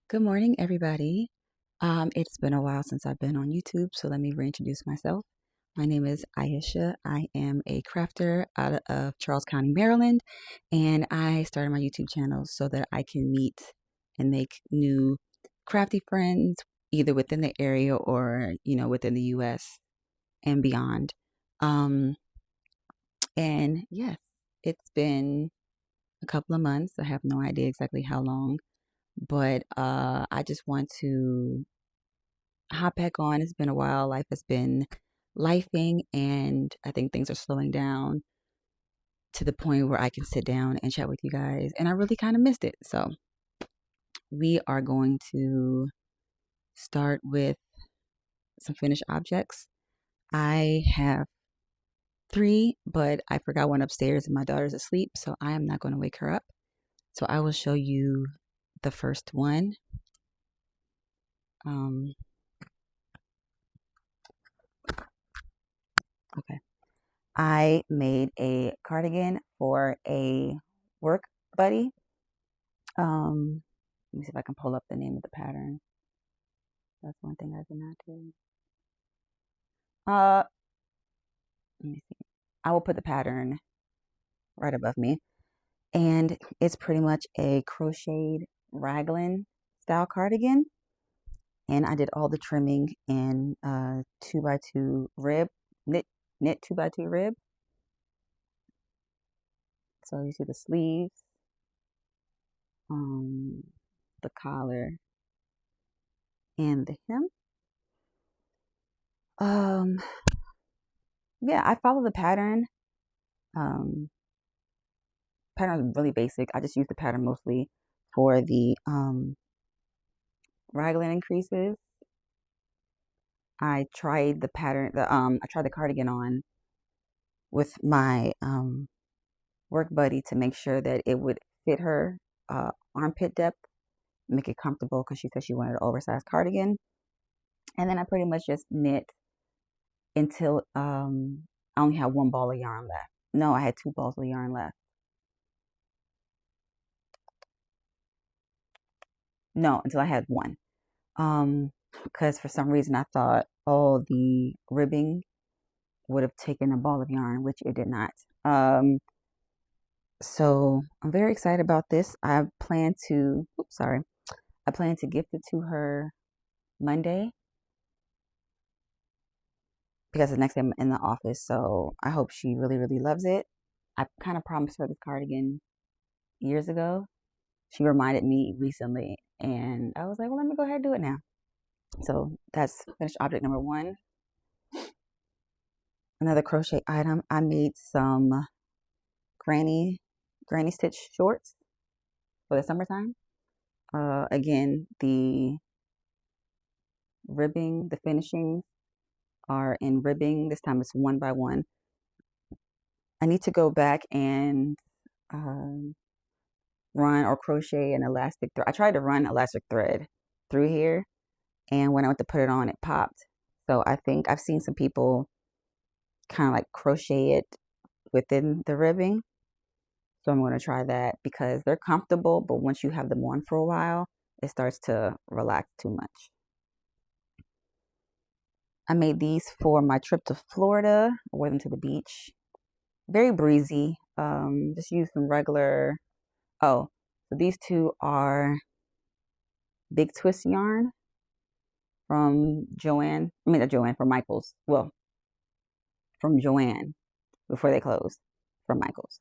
Good morning, everybody. It's been a while since I've been on YouTube, so let me reintroduce myself. My name is Aisha. I am a crafter out of Charles County, Maryland, and I started my YouTube channel so that I can meet and make new crafty friends, either within the area or, within the US and beyond. Um, and yes, it's been a couple of months. I have no idea exactly how long, but I just want to hop back on. It's been a while. Life has been lifing, and I think things are slowing down to the point where I can sit down and chat with you guys. And I really kind of missed it. So we are going to start with some finished objects. I have three, but I forgot one upstairs and my daughter's asleep, so I am not going to wake her up. So I will show you the first one. Okay. I made a cardigan for a work buddy. Let me see if I can pull up the name of the pattern. That's one thing I did not do. Let me see. I will put the pattern right above me. And it's pretty much a crocheted raglan style cardigan. And I did all the trimming in 2x2 rib, knit 2x2 rib. So you see the sleeves, the collar, and the hem. Yeah, I follow the pattern. Pattern is really basic. I just use the pattern mostly for the raglan increases. I tried the pattern, I tried the cardigan on with my work buddy to make sure that it would fit her armpit depth, make it comfortable, because she said she wanted an oversized cardigan. And then I pretty much just knit until I only had one ball of yarn left. No, I had two balls of yarn left. No, until I had one. Because for some reason I thought, oh, the ribbing would have taken a ball of yarn, which it did not. So I'm very excited about this. I plan to, I plan to gift it to her Monday because the next day I'm in the office. So I hope she really, really loves it. I kind of promised her this cardigan years ago. She reminded me recently, and I was like, well, let me go ahead and do it now. So that's finished object number one. Another crochet item, I made some granny stitch shorts for the summertime. Again, the ribbing, the finishings are in ribbing. This time it's 1x1. I need to go back and run or crochet an elastic thread. I tried to run elastic thread through here, and when I went to put it on, it popped. So I think I've seen some people kind of like crochet it within the ribbing. So I'm going to try that because they're comfortable, but once you have them on for a while, it starts to relax too much. I made these for my trip to Florida. I wore them to the beach. Very breezy. Just used some regular. Oh, so these two are Big Twist yarn from Joanne. I mean, not Joanne, from Michaels. Well, from Joanne before they closed, from Michaels.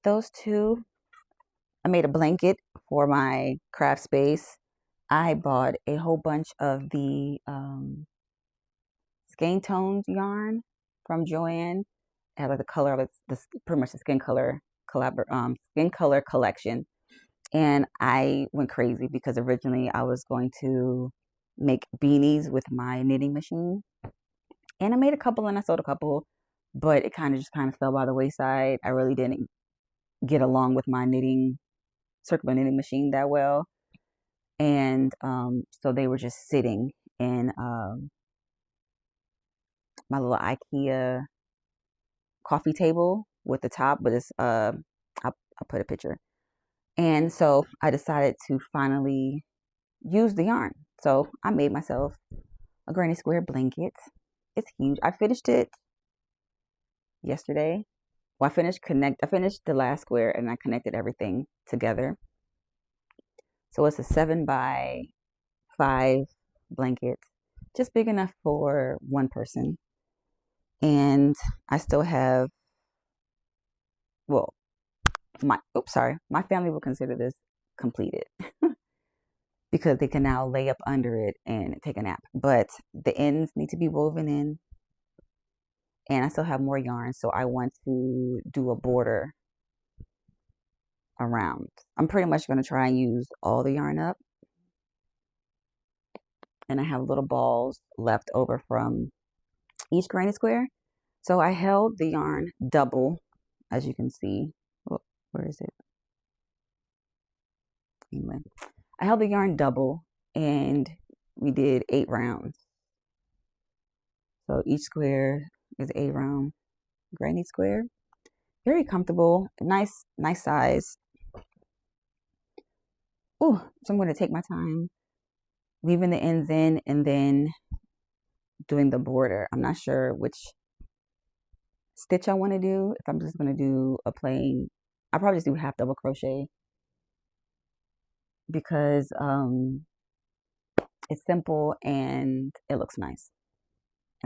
Those two. I made a blanket for my craft space. I bought a whole bunch of the skin tones yarn from Joanne. It had like the color of the pretty much the skin color collection. And I went crazy because originally I was going to make beanies with my knitting machine. And I made a couple and I sold a couple, but it kind of fell by the wayside. I really didn't get along with my circular knitting machine that well. And so they were just sitting in my little IKEA coffee table with the top, but it's I'll put a picture. And so I decided to finally use the yarn. So I made myself a granny square blanket. It's huge. I finished it yesterday. Well, I finished the last square and I connected everything together. So it's a 7 by 5 blanket, just big enough for one person. And I still have, well, my family will consider this completed because they can now lay up under it and take a nap. But the ends need to be woven in, and I still have more yarn, so I want to do a border around. I'm pretty much going to try and use all the yarn up, and I have little balls left over from each granny square. So I held the yarn double, as you can see. Oh, where is it? Anyway, I held the yarn double, and we did 8 rounds. So each square is 8 round granny square. Very comfortable, nice size. Oh, so I'm going to take my time weaving the ends in and then doing the border. I'm not sure which stitch I want to do. If I'm just going to do a plain, I'll probably just do half double crochet because it's simple and it looks nice,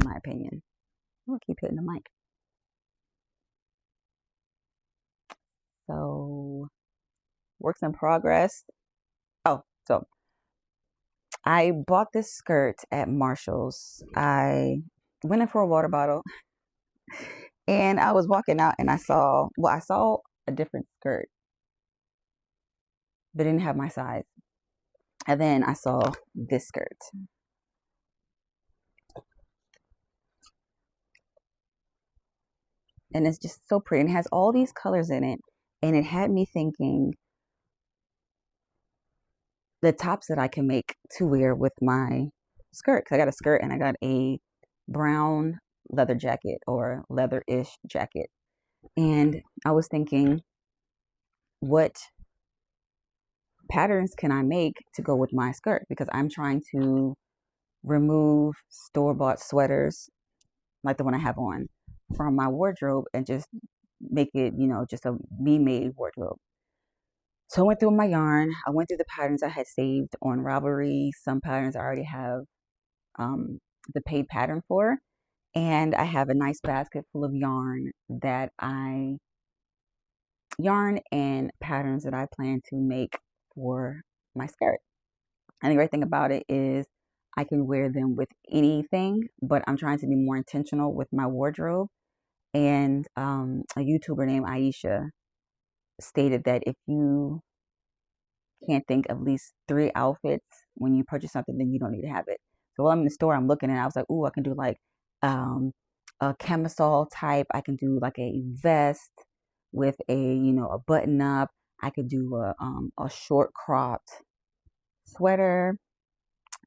in my opinion. I'm going to keep hitting the mic. So, works in progress. Oh, so I bought this skirt at Marshall's. I went in for a water bottle and I was walking out and I saw a different skirt, but it didn't have my size. And then I saw this skirt. And it's just so pretty. And it has all these colors in it. And it had me thinking the tops that I can make to wear with my skirt. Because I got a skirt and I got a brown leather jacket or leather-ish jacket. And I was thinking, what patterns can I make to go with my skirt? Because I'm trying to remove store-bought sweaters like the one I have on from my wardrobe and just make it, just a me-made wardrobe. So I went through my yarn. I went through the patterns I had saved on Ravelry. Some patterns I already have the paid pattern for. And I have a nice basket full of yarn and patterns that I plan to make for my skirt. And the great thing about it is I can wear them with anything, but I'm trying to be more intentional with my wardrobe. And a YouTuber named Aisha stated that if you can't think of at least 3 outfits when you purchase something, then you don't need to have it. So while I'm in the store, I'm looking and I was like, ooh, I can do like a camisole type. I can do like a vest with a button up. I could do a short cropped sweater.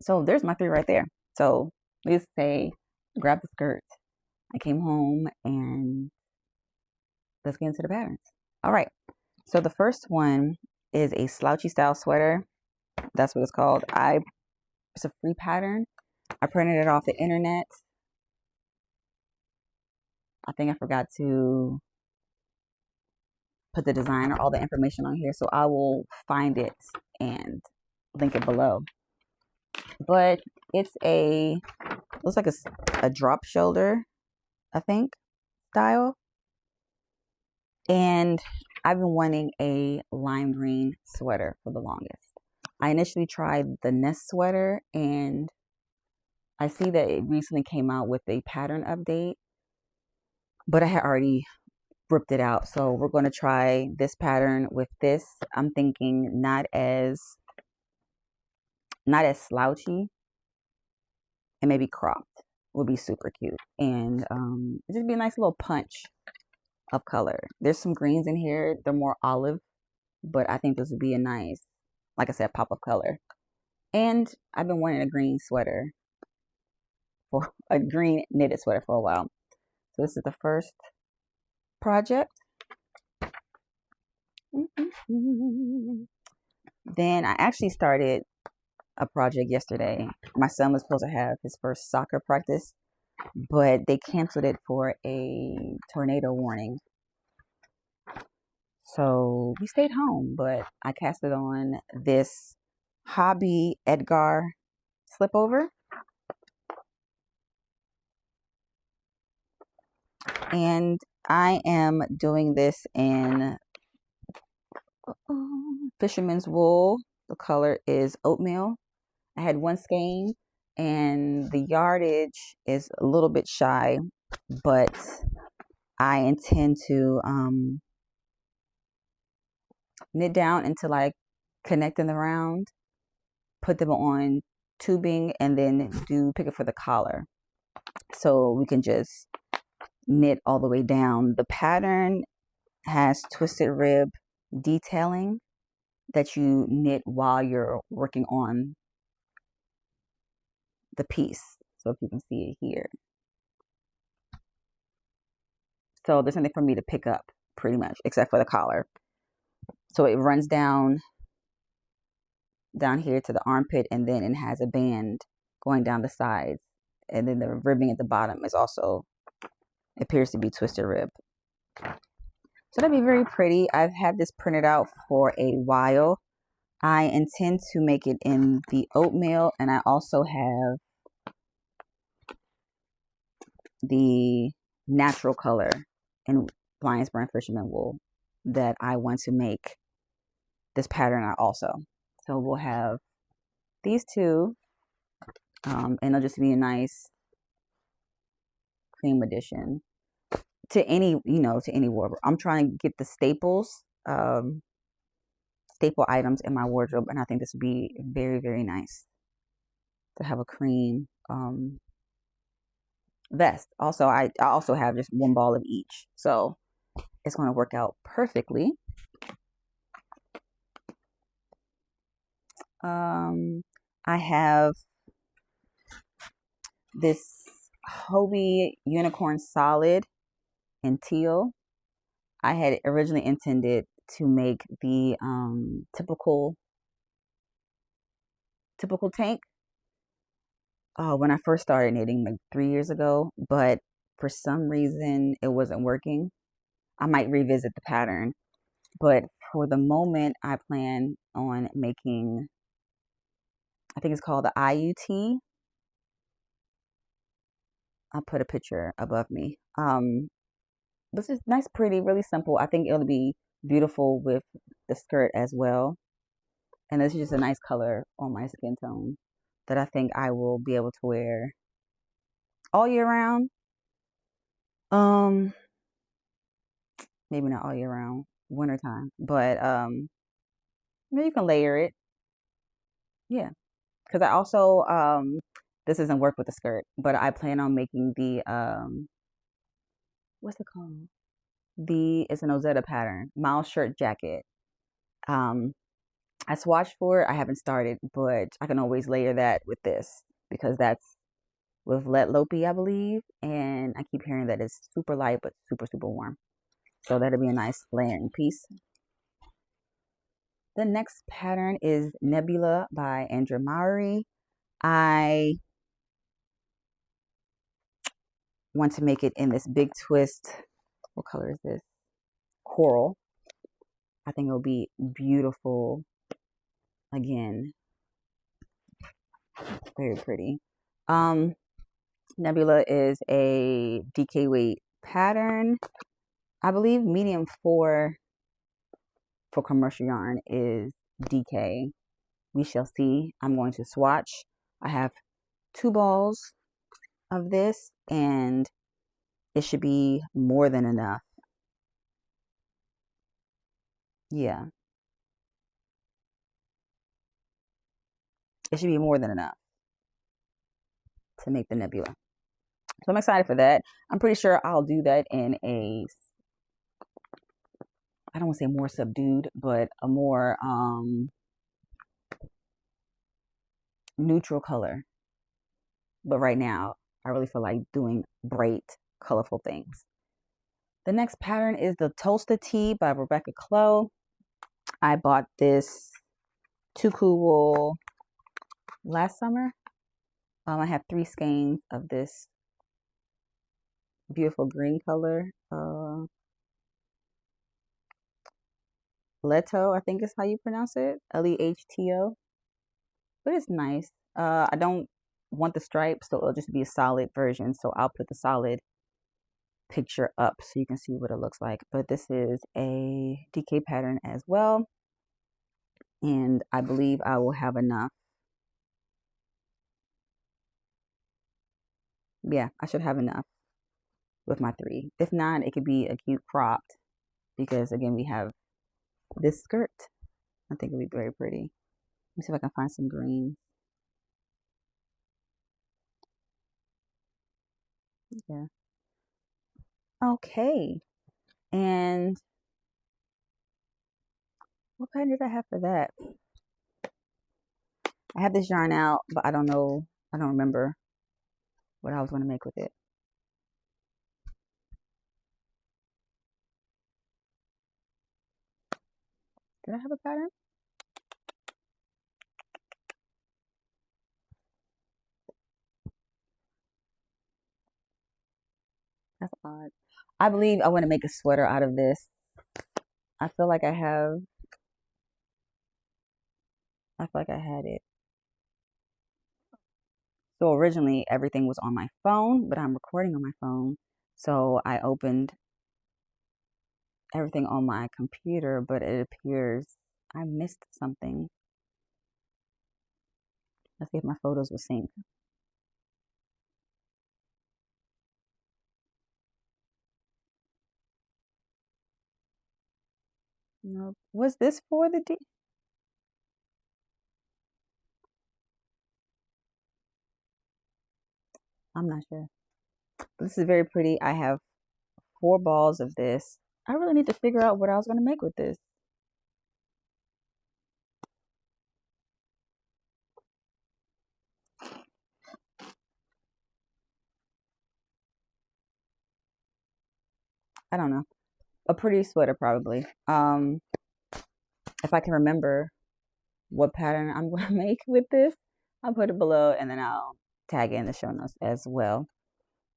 So there's my 3 right there. So let's say grab the skirt. I came home and let's get into the patterns. All right. So the first one is a slouchy style sweater. That's what it's called. It's a free pattern. I printed it off the internet. I think I forgot to put the design or all the information on here, so I will find it and link it below. But looks like a drop shoulder, I think, style. And I've been wanting a lime green sweater for the longest. I initially tried the Nest sweater, and I see that it recently came out with a pattern update, but I had already ripped it out. So we're going to try this pattern with this. I'm thinking not as slouchy and maybe cropped would be super cute. And it just be a nice little punch of color. There's some greens in here. They're more olive, but I think this would be a nice, like I said, pop of color. And I've been wanting a green knitted sweater for a while. So this is the first project. Then I actually started a project yesterday. My son was supposed to have his first soccer practice, but they canceled it for a tornado warning. So we stayed home, but I casted on this hobby Edgar Slipover. And I am doing this in fisherman's wool. The color is oatmeal. I had one skein and the yardage is a little bit shy, but I intend to knit down until I connect them around, put them on tubing, and then pick it for the collar. So we can just knit all the way down. The pattern has twisted rib detailing that you knit while you're working on the piece. So if you can see it here. So there's nothing for me to pick up pretty much, except for the collar. So it runs down here to the armpit, and then it has a band going down the sides. And then the ribbing at the bottom is also, appears to be twisted rib. So that'd be very pretty. I've had this printed out for a while. I intend to make it in the oatmeal, and I also have the natural color in Lion's Brand Fisherman Wool that I want to make this pattern out also. So we'll have these two, and it'll just be a nice cream addition to any, to any wardrobe. I'm trying to get the staples, staple items in my wardrobe, and I think this would be very, very nice to have a cream vest. Also, I also have just one ball of each, so it's going to work out perfectly. I have this Hobie Unicorn Solid in teal. I had originally intended to make the typical tank when I first started knitting like 3 years ago, but for some reason it wasn't working. I might revisit the pattern, but for the moment I plan on making, I think it's called the Aiyu Tee. I'll put a picture above me. This is nice, pretty, really simple. I think it'll be beautiful with the skirt as well. And this is just a nice color on my skin tone that I think I will be able to wear all year round. Maybe not all year round, wintertime, but maybe you can layer it. Yeah, because I also this doesn't work with the skirt, but I plan on making the what's it called? It's an Ozetta pattern, Miles shirt jacket. I swatched for it. I haven't started, but I can always layer that with this because that's with Let Lopi, I believe, and I keep hearing that it's super light but super, super warm. So that'll be a nice layering piece. The next pattern is Nebula by Andrea Mowry. I want to make it in this big twist. What color is this? Coral. I think it'll be beautiful. Again, very pretty. Nebula is a DK weight pattern. I believe medium 4 for commercial yarn is DK. We shall see. I'm going to swatch. I have 2 balls of this, and it should be more than enough. Yeah. It should be more than enough to make the nebula. So I'm excited for that. I'm pretty sure I'll do that in a, I don't want to say more subdued, but a more neutral color. But right now, I really feel like doing bright, colorful things. The next pattern is the Tolsta Tee by Rebecca Clow. I bought this tuku wool last summer. I have 3 skeins of this beautiful green color. Leto, I think is how you pronounce it. Lehto. But it's nice. I don't want the stripes, so it'll just be a solid version. So I'll put the solid picture up so you can see what it looks like. But this is a DK pattern as well. And I believe I will have enough. Yeah, I should have enough with my 3. If not, it could be a cute cropped because again, we have this skirt. I think it'll be very pretty. Let me see if I can find some green. Yeah. Okay. And what pattern did I have for that? I have this yarn out, but I don't know. I don't remember what I was going to make with it. Did I have a pattern? That's odd. I believe I want to make a sweater out of this. I feel like I have. I feel like I had it. So originally everything was on my phone, but I'm recording on my phone. So I opened everything on my computer, but it appears I missed something. Let's see if my photos will sync. No, was this for the D? I'm not sure. This is very pretty. I have 4 balls of this. I really need to figure out what I was going to make with this. I don't know. A pretty sweater probably. If I can remember what pattern I'm going to make with this, I'll put it below and then I'll tag it in the show notes as well.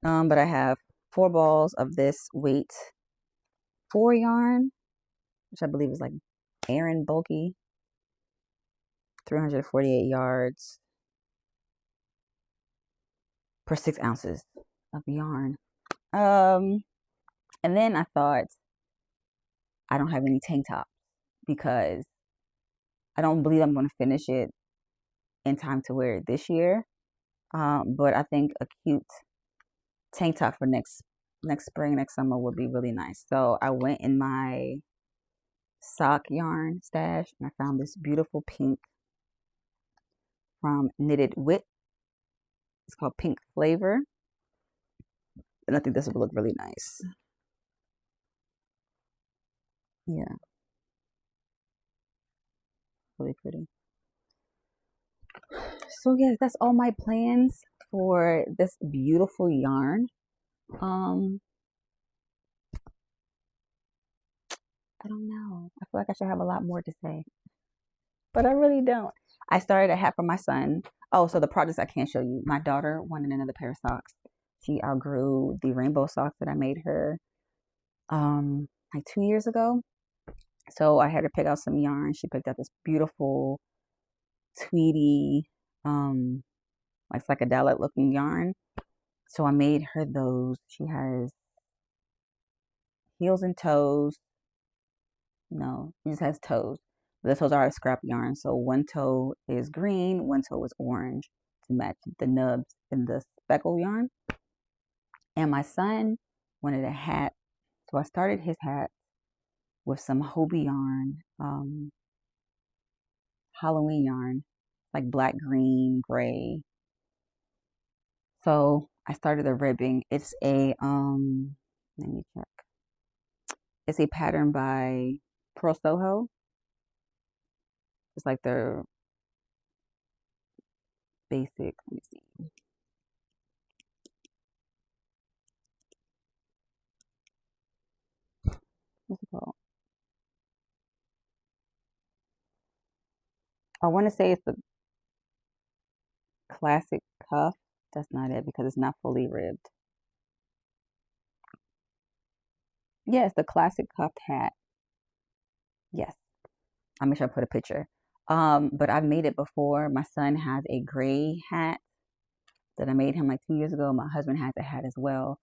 But I have 4 balls of this weight 4 yarn, which I believe is like Aran bulky, 348 yards per 6 ounces of yarn. And then I thought I don't have any tank tops because I don't believe I'm going to finish it in time to wear it this year. But I think a cute tank top for next spring, next summer would be really nice. So I went in my sock yarn stash and I found this beautiful pink from Knitted Wit. It's called Pink Flavor. And I think this would look really nice. Yeah, really pretty. So yes, that's all my plans for this beautiful yarn. Um, I don't know. I feel like I should have a lot more to say, but I really don't. I started a hat for my son. Oh, so the projects I can't show you. My daughter wanted another pair of socks. She outgrew the rainbow socks that I made her like 2 years ago. So I had to pick out some yarn. She picked out this beautiful tweedy, like psychedelic looking yarn. So I made her those. She has heels and toes. No, she just has toes. But the toes are a scrap yarn. So one toe is green, one toe is orange to match the nubs in the speckle yarn. And my son wanted a hat. So I started his hat with some Hobie yarn, Halloween yarn, like black, green, gray. So I started the ribbing. It's a let me check. It's a pattern by Pearl Soho. It's like their basic. Let me see. What's it called? I want to say it's the classic cuff. That's not it because it's not fully ribbed. Yes, the classic cuffed hat. Yes. I'll make sure I put a picture. But I've made it before. My son has a gray hat that I made him like 2 years ago. My husband has a hat as well.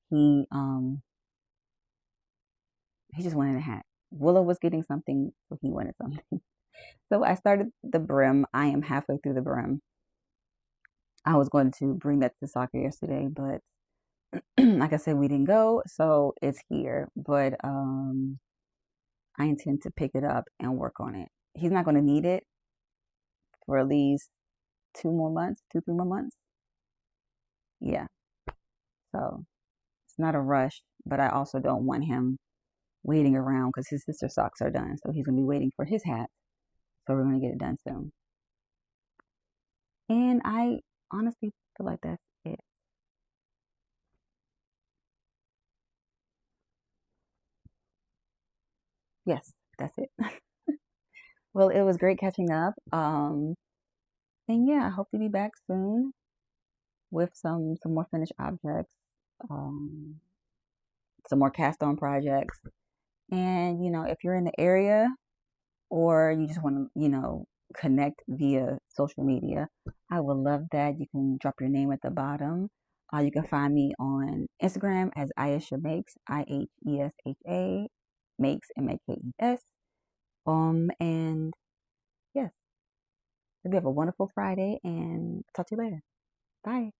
He um he just wanted a hat. Willow was getting something, so he wanted something. So I started the brim. I am halfway through the brim. I was going to bring that to soccer yesterday, but like I said, we didn't go, so it's here. But I intend to pick it up and work on it. He's not going to need it for at least 2 more months, 3 more months. Yeah. So it's not a rush, but I also don't want him waiting around because his sister's socks are done. So he's going to be waiting for his hat. So we're going to get it done soon. And I honestly feel like that's it. Yes, that's it. Well, it was great catching up. And yeah, I hope to be back soon with some more finished objects, um, some more cast on projects. And if you're in the area or you just want to, connect via social media, I would love that. You can drop your name at the bottom. You can find me on Instagram as Ayesha Makes, IHESHA Makes, MAKES. And yes, hope you have a wonderful Friday and talk to you later. Bye.